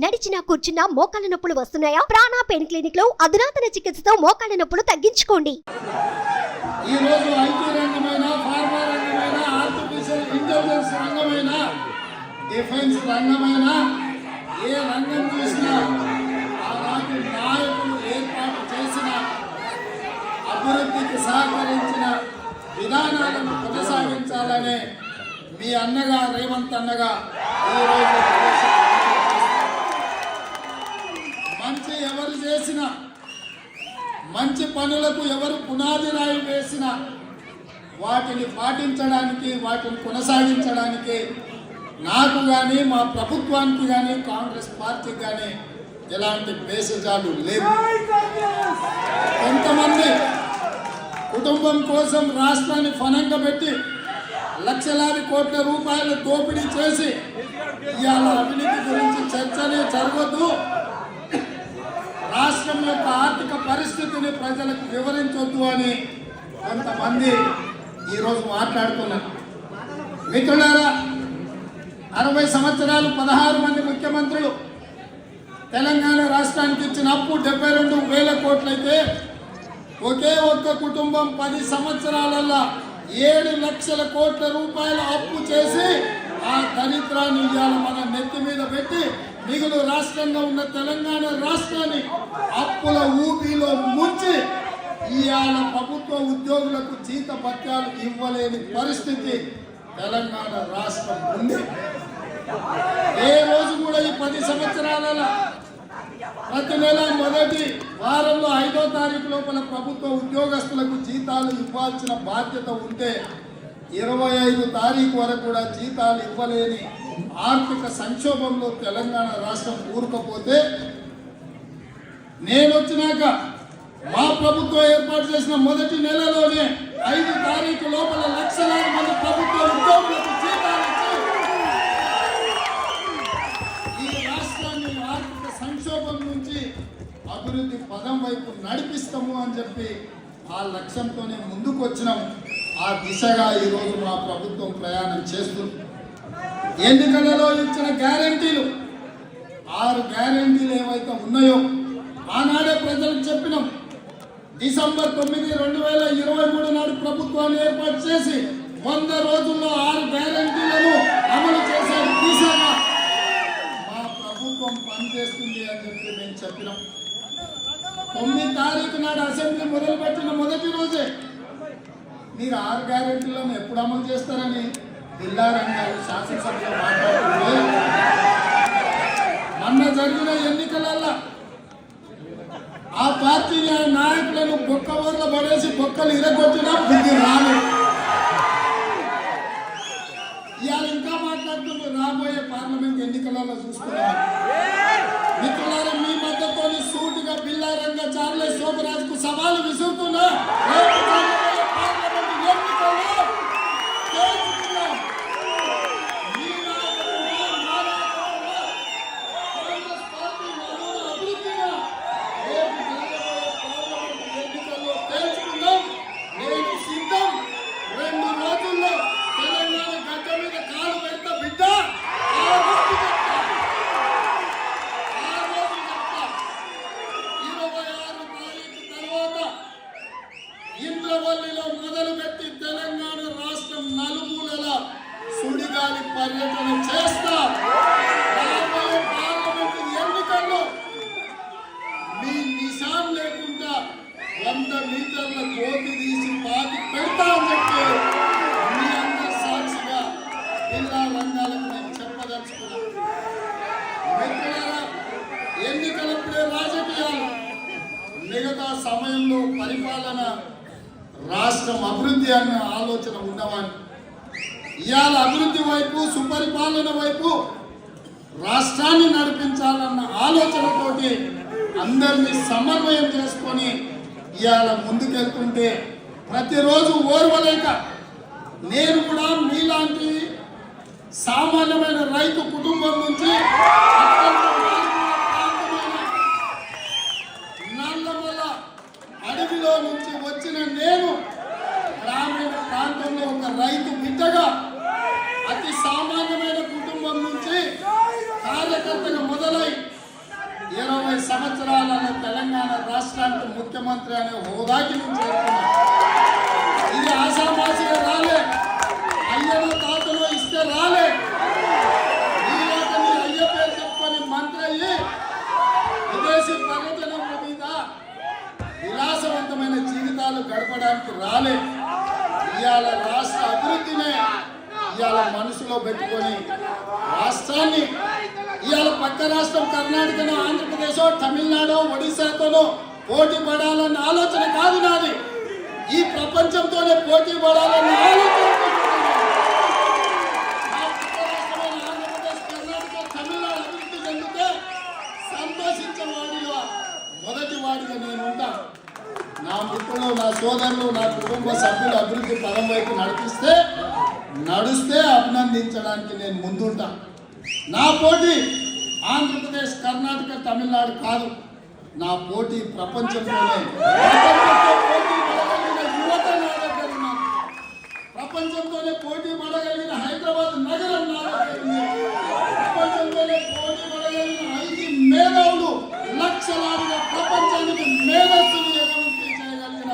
నడిచినా కూర్చున్నా మోకాళ్ళ నొప్పులు వస్తున్నాయా? ప్రాణ పెయిన్ క్లినిక్ లో అధునాతన చికిత్సతో మోకాళ్ళ నొప్పులు తగ్గించుకోండి. ఈ రోజు ఐటీ రంగమైన, ఫార్మా రంగమైన, ఆర్టిఫిషియల్ ఇంటెలిజెన్స్ రంగమైన, డిఫెన్స్ రంగమైన, ఏ రంగం చూసినా ఆనాటి నాయకులు ఏర్పాటు చేసిన అభివృద్ధికి సహకరించిన విధానాలను కొనసాగించాలనే మీ అన్నగా రేవంత్ అన్నగా ఈరోజు మంచి ఎవరు చేసిన, మంచి పనులకు ఎవరు పునాది రాయి వేసిన వాటిని పాటించడానికి, వాటిని కొనసాగించడానికి నాకు కానీ, మా ప్రభుత్వానికి కానీ, కాంగ్రెస్ పార్టీకి కానీ ఎలాంటి భేషజాలు లేవు. కొంతమంది కుటుంబం కోసం రాష్ట్రాన్ని ఫనంగా పెట్టి లక్షలాది కోట్ల రూపాయలు దోపిడీ చేసి ఇవాళ అవినీతి గురించి చర్చనే జరగదు, రాష్ట్రం యొక్క ఆర్థిక పరిస్థితిని ప్రజలకు వివరించొద్దు అని కొంతమంది ఈరోజు మాట్లాడుతున్నారు. మిత్రులారా, 60 సంవత్సరాలు 16 మంది ముఖ్యమంత్రులు తెలంగాణ రాష్ట్రానికి ఇచ్చిన అప్పు 72,000 కోట్లయితే ఒకే ఒక్క కుటుంబం 10 సంవత్సరాలలో 7 లక్షల కోట్ల రూపాయల అప్పు చేసి ఆ దరిద్రాన్ని ఇవాళ మన నెత్తి మీద పెట్టి మిగులు రాష్ట్రంగా ఉన్న తెలంగాణ రాష్ట్రాన్ని అప్పుల ఊపిలో ముంచి ఇవాళ ప్రభుత్వ ఉద్యోగులకు జీత భత్యాలు ఇవ్వలేని పరిస్థితి తెలంగాణ రాష్ట్రం ఉంది. ఏ రోజు కూడా ఈ 10 సంవత్సరాలలో ప్రతి నెల మొదటి వారంలో 5వ తారీఖు లోపల ప్రభుత్వ ఉద్యోగస్తులకు జీతాలు ఇవ్వాల్సిన బాధ్యత ఉంటే 25 తారీఖు వరకు కూడా జీతాలు ఇవ్వలేని ఆర్థిక సంక్షోభంలో తెలంగాణ రాష్ట్రం కూరుకుపోతే, నేను వచ్చినాక మా ప్రభుత్వం ఏర్పాటు చేసిన మొదటి నెలలోనే 5 తారీఖు లోపల లక్షలాది మంది ప్రభుత్వ ఉద్యోగులకు జీతాలు ఇచ్చి ఈ రాష్ట్రాన్ని ఆర్థిక సంక్షోభం నుంచి అభివృద్ధి పదం వైపు నడిపిస్తాము అని చెప్పి ఆ లక్ష్యంతోనే ముందుకు వచ్చినాం. ఆ దిశగా ఈరోజు మా ప్రభుత్వం ప్రయాణం చేస్తుంది. ఎన్నికలలో ఇచ్చిన గ్యారెంటీలు 6 గ్యారెంటీలు ఏవైతే ఉన్నాయో ఆనాడే ప్రజలకు చెప్పినాం. డిసెంబర్ 9, 2023 నాడు ప్రభుత్వాన్ని ఏర్పాటు చేసి 100 రోజుల్లో 6 గ్యారెంటీలను అమలు చేసే దిశగా మా ప్రభుత్వం పనిచేస్తుంది అని చెప్పి మేము చెప్పినాం. 9 తారీఖు నాడు అసెంబ్లీ మొదలుపెట్టిన మొదటి రోజే మీరు 6 గ్యారెంటీలను ఎప్పుడు అమలు చేస్తారని బిల్లారంగారు శాసనసభలో మాట్లాడుతుంటే, మొన్న జరిగిన ఎన్నికలలో ఆ పార్టీ నాయకులను బొక్క ఊర్ల పడేసి బొక్కలు ఇరగొట్టినా బుద్ధి రాను. ఇవాళ ఇంకా మాట్లాడుతున్నారు. రాబోయే పార్లమెంట్ ఎన్నికలలో చూసుకున్నారు. మిత్రులారా, మీ మద్దతుని సూటిగా బిల్లారంగా చార్లెస్ శోభరాజ్కు సవాలు విసురుతున్నా. ఇంద్రవల్లిలో మొదలుపెట్టి తెలంగాణ రాష్ట్రం నలుమూలల సుడిగాలి పర్యటన చేస్తా. రాబోయే పార్లమెంటు ఎన్నికల్లో మీ నిశాన్ లేకుండా 100 మీటర్ల కోతి తీసి పాతి పెడతా అని చెప్పి మీ అందరి సాక్షిగా జిల్లా రంగాలకు నేను చెప్పదలుచుకున్నాను. మిత్రులారా, ఎన్నికలప్పుడే రాజకీయాలు, మిగతా సమయంలో పరిపాలన, రాష్ట్రం అభివృద్ధి అనే ఆలోచన ఉన్నవాన్ని ఇవాళ అభివృద్ధి వైపు, సుపరిపాలన వైపు రాష్ట్రాన్ని నడిపించాలన్న ఆలోచనతోటి అందరినీ సమన్వయం చేసుకొని ఇవాళ ముందుకెళ్తుంటే ప్రతిరోజు ఓర్వలేక నేను కూడా మీలాంటి సామాన్యమైన రైతు కుటుంబం నుంచి నల్లమల అడవిలో నుంచి వచ్చిన నేను గ్రామీణ ప్రాంతంలో ఒక రైతు బిడ్డగా అతి సామాన్యమైన కుటుంబం నుంచి కార్యకర్తగా మొదలై రాష్ట్రానికి ముఖ్యమంత్రి అనే హోదాకి నేను చేరుకున్నా. ఇది ఆషామాషిగా రాలే, అయ్యనో తాతలో ఇస్తే రాలే. నీలాగా నీ అయ్య పేరు చెప్పుకొని మంత్రి అయ్యి విదేశీ పర్యటనల మీద విలాసవంతమైన జీవితాలు గడపడానికి రాలే. ఇవాళ రాష్ట్ర అభివృద్ధినే ఇవాళ మనసులో పెట్టుకొని రాష్ట్రాన్ని ఇవాళ పక్క రాష్ట్రం కర్ణాటకనో ఆంధ్రప్రదేశో తమిళనాడో ఒడిశాతోనో పోటీ పడాలన్న ఆలోచన కాదు నాది. ఈ ప్రపంచంతోనే పోటీ పడాలన్న ఆలోచన. ఆంధ్రప్రదేశ్, కర్ణాటక, తమిళనాడు అభివృద్ధి చెందితే సంతోషించే వాడిగా మొదటి వాడిగా నేను ఉంటా. నా మిత్రులు, నా సోదరులు, నా కుటుంబ సభ్యులు అభివృద్ధి పదం వైపు నడుస్తే అభినందించడానికి నేను ముందుంటా. నా పోటీ ఆంధ్రప్రదేశ్, కర్ణాటక, తమిళనాడు కాదు. నా పోటీ ప్రపంచంలోనే పోటీ పడగలిగిన యువత నా దగ్గర ఉన్నారు. ప్రపంచంతోనే పోటీ పడగలిగిన హైదరాబాద్ నగరం నా దగ్గర ఉంది. ప్రపంచంలోనే పోటీ పడగలిగిన 5 మేధావులు లక్షలాదిగా ప్రపంచానికి మేధస్సును ఎగుమతి చేయగలిగిన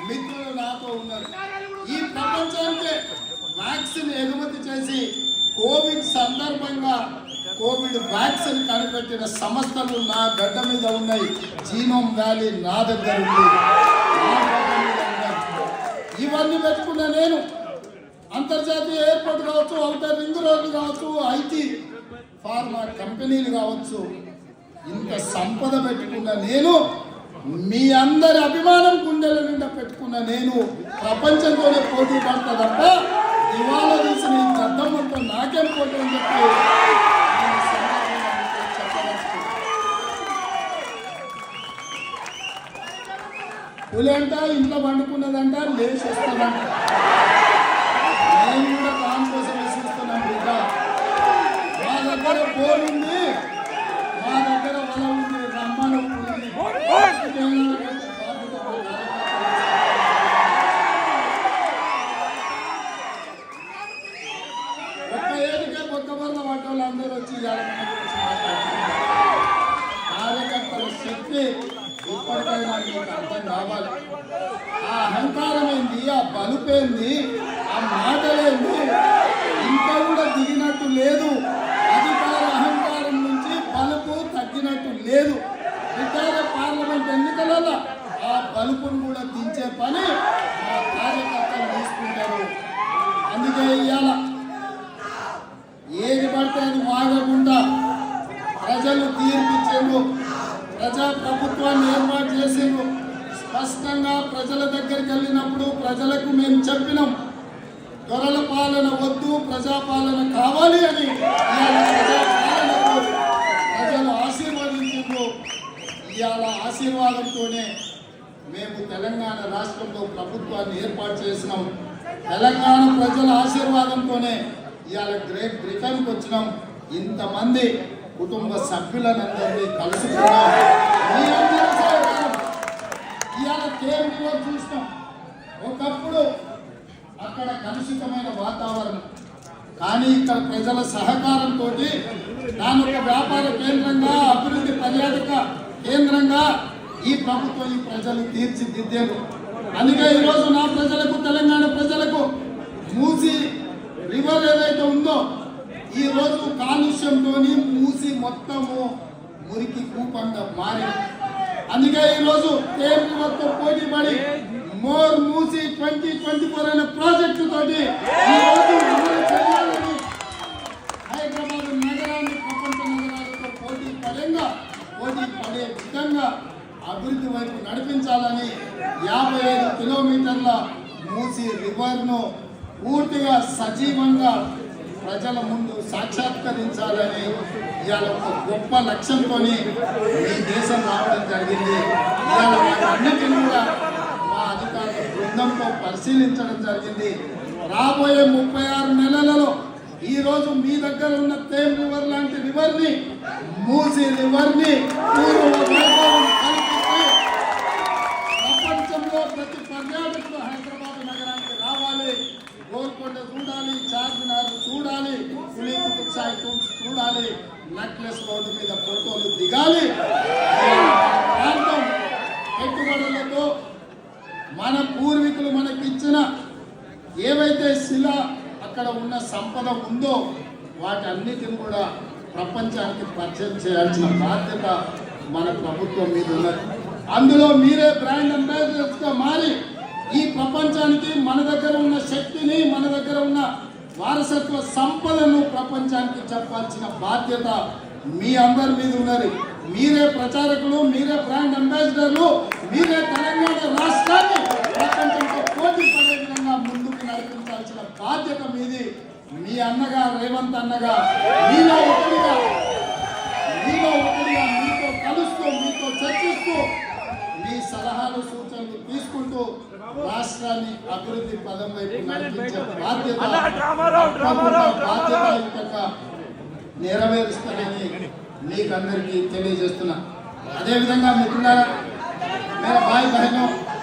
మిత్రులు నాతో ఉన్నారు. ఈ ప్రపంచానికి వ్యాక్సిన్ ఎగుమతి చేసి కోవిడ్ సందర్భంగా కోవిడ్ వ్యాక్సిన్ కనిపెట్టిన సంస్థలు నా గడ్డ మీద ఉన్నాయి. జీనోమ్ వ్యాలీ నా దగ్గర ఉంది. ఇవన్నీ పెట్టుకున్న నేను అంతర్జాతీయ ఎయిర్పోర్ట్ కావచ్చు, ఔటర్ రింగ్ రోడ్లు కావచ్చు, ఐటీ ఫార్మా కంపెనీలు కావచ్చు, ఇంత సంపద పెట్టుకున్న నేను, మీ అందరి అభిమానం గుండెల నిండా పెట్టుకున్న నేను ప్రపంచంతోనే పోటీ పడతా తప్ప ఇవాళ తీసిన ఈ గద్దమ్మతో నాకేం పోటీ అని చెప్పి చెప్పవచ్చు. పులి అంట ఇంట్లో పండుకున్నదంట, లేచి వస్తుందంట. నేను కూడా దాని కోసం విసిస్తున్నాం బిడ్డ. మా దగ్గర పోలింది, మా దగ్గర వల ఉంది, రమ్మను ఒక్క ఏదికే కొత్త బర్ల పడ్డ అందరూ వచ్చి కార్యకర్తల శక్తి ఇప్పటికైనా మీకు అర్థం కావాలి. ఆ అహంకారం ఏంది, ఆ బలుపేంది, ఆ మాటలేంది ఇంకా కూడా దిగినట్టు లేదు. అధికార అహంకారం నుంచి బలుపు తగ్గినట్టు లేదు. ఇతర పార్లమెంట్ ఎన్నికలలో ఆ బలుపును కూడా దించే పని ఆ కార్యకర్తలు తీసుకుంటారు. అందుకే ఇవాళ ఏది పడితే అది వాగకుండా ప్రజలు తీర్పిచ్చేందుకు ప్రజా ప్రభుత్వాన్ని ఏర్పాటు చేసేందుకు స్పష్టంగా ప్రజల దగ్గరికి వెళ్ళినప్పుడు ప్రజలకు మేము చెప్పినాం, దొరల పాలన వద్దు, ప్రజాపాలన కావాలి అని. ఇవాళ ప్రజాపాలనకు ప్రజలు ఆశీర్వదించారు. ఇవాళ ఆశీర్వాదంతోనే మేము తెలంగాణ రాష్ట్రంలో ప్రభుత్వాన్ని ఏర్పాటు చేసినాం. తెలంగాణ ప్రజల ఆశీర్వాదంతోనే ఇవాళ గ్రేట్ బ్రిటన్కి వచ్చినాం. ఇంతమంది కుటుంబ సభ్యులనందరినీ కలుసుకున్నాం. మీ అందరి సహకారం. ఇవాళ కేంద్రంలో చూసినాం, ఒకప్పుడు అక్కడ కలుషితమైన వాతావరణం, కానీ ఇక్కడ ప్రజల సహకారంతో దాని ఒక వ్యాపార కేంద్రంగా, అభివృద్ధి పర్యాటక కేంద్రంగా ఈ ప్రభుత్వం, ఈ ప్రజలు తీర్చిదిద్దారు. అందుకే ఈరోజు నా ప్రజలకు, తెలంగాణ ప్రజలకు మూసి రివర్ ఏదైతే ఉందో ఈ రోజు కాలుష్యంతో మూసి మొత్తము మురికి కూపంగా మారింది. అందుకే ఈరోజు కేంద్రంతో పోటీ పడి మోర్ మూసి 2024 అనే ప్రాజెక్టు తోటి ఈరోజు చేయాలని హైదరాబాద్ నగరాన్ని ప్రపంచ నగరాలతో పోటీ పడే విధంగా అభివృద్ధి వైపు నడిపించాలని 55 కిలోమీటర్ల మూసి రివర్ను పూర్తిగా సజీవంగా ప్రజల ముందు సాక్షాత్కరించాలని ఇవాళ ఒక గొప్ప లక్ష్యంతో ఈ దేశం రావడం జరిగింది. ఇవాళ వాటన్నిటిని కూడా మా అధికారుల బృందంతో పరిశీలించడం జరిగింది. రాబోయే 36 నెలలలో ఈరోజు మీ దగ్గర ఉన్న తేమ్ రివర్ లాంటి రివర్ని, మూసీ రివర్ని పూర్వ వైభవం కల్పిస్తే ప్రపంచంలో ప్రతి పర్యాటకుడు హైదరాబాద్ నగరానికి రావాలి, గోల్కొండ చూడాలి, చార్మినార్ చూడాలి, పులి కుతుబ్ షాహీ చూడాలి, నెక్లెస్ రోడ్డు మీద ఫోటోలు దిగాలి. ప్రాంతం ఏదైతే శిల అక్కడ ఉన్న సంపద ఉందో వాటన్నిటిని కూడా ప్రపంచానికి పరిచయం చేయాల్సిన బాధ్యత మన ప్రభుత్వం మీద ఉన్నది. అందులో మీరే బ్రాండ్ అంబాసిడర్స్గా మారి ఈ ప్రపంచానికి మన దగ్గర ఉన్న శక్తిని, మన దగ్గర ఉన్న వారసత్వ సంపదను ప్రపంచానికి చెప్పాల్సిన బాధ్యత మీ అందరి మీద ఉన్నది. మీరే ప్రచారకులు, మీరే బ్రాండ్ అంబాసిడర్లు, మీరే తెలంగాణ రాష్ట్రాన్ని ప్రపంచంతో పోటీ పడే విధంగా ముందుకు నడిపించాల్సిన బాధ్యత మీది. మీ అన్నగా, రేవంత్ అన్నగా, మీలో ఒకటిగా మీతో కలుస్తూ, మీతో చర్చిస్తూ, మీ సలహాలు సూచనలు తీసుకుంటూ రాష్ట్రాన్ని అభివృద్ధి పదం వైపు నడిపించే బాధ్యతయుతంగా నెరవేరుస్తానని మీకందరికీ తెలియజేస్తున్నా. అదేవిధంగా మిత్రులారా,